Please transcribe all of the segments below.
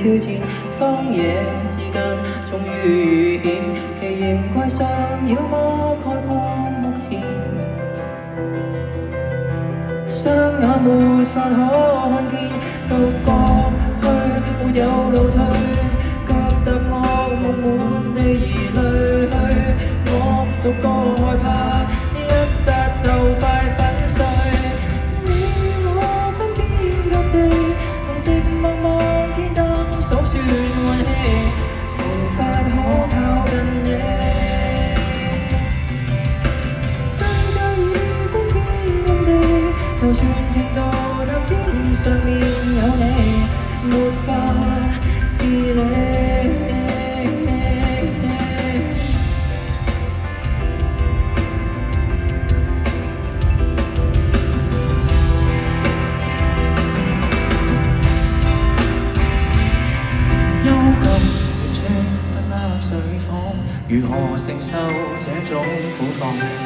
挑戰，荒野之間終於遇險，奇形怪相妖魔蓋過目前，雙眼沒法看見，獨過去沒有路退，腳踏惡夢滿地而淚去，我獨個害怕，一剎就快粉碎。你我分天及地，同寂寞望天燈數算運氣，無法可靠近你。世界已分天及地，就算聽到塔尖上面有你，沒法自理。幽禁完全分握水火，如何承受這種苦況？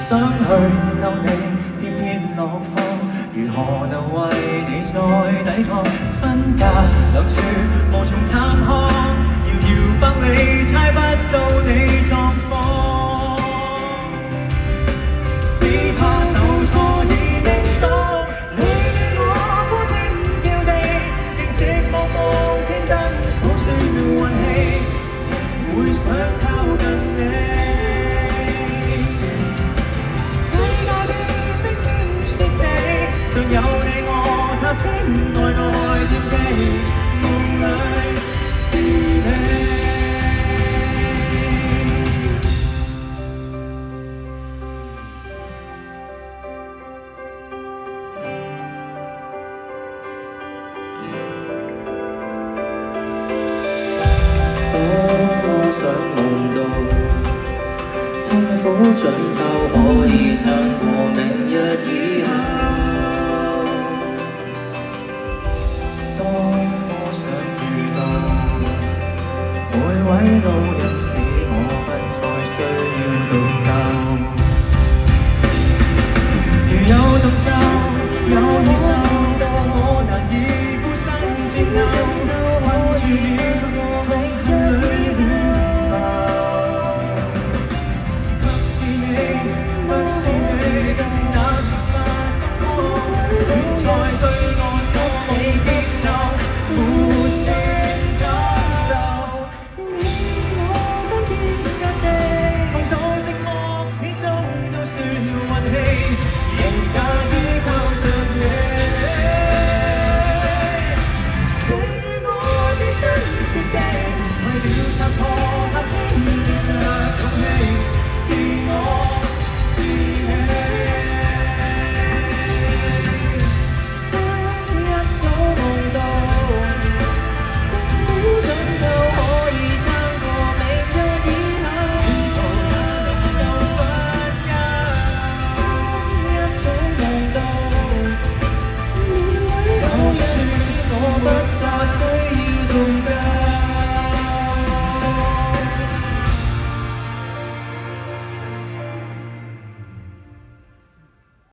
想去逗你，偏偏落荒，如何能為你再抵抗？分隔兩處無從參看，遙遙百里猜不到你狀況，只怕受挫已經爽。你我呼天叫地，仍寂寞望天燈數算運氣，會想靠近你。世界變冰天雪地，尚有你我塔尖內內惦記，夢裏是你。多想夢到痛苦盡頭，可以撐過明日以後。多麼想遇到每位路人，使我不再需要獨鬥。如有獨奏，有異獸，我難以孤身戰鬥，困住了空虛裏變化。不是你，不是你，那長髮高，遠在對岸我未結奏，沒這感受。你我分天及地，碰到寂寞始終都算運氣，仍假依靠着你。你與我置身絕地，為了拆破塔尖結着勇氣，是我是你。昔一早夢到，苦準夠可以撐過明日以後，途也能夠分憂。昔一早夢到，每位路人，我不再需要重舊。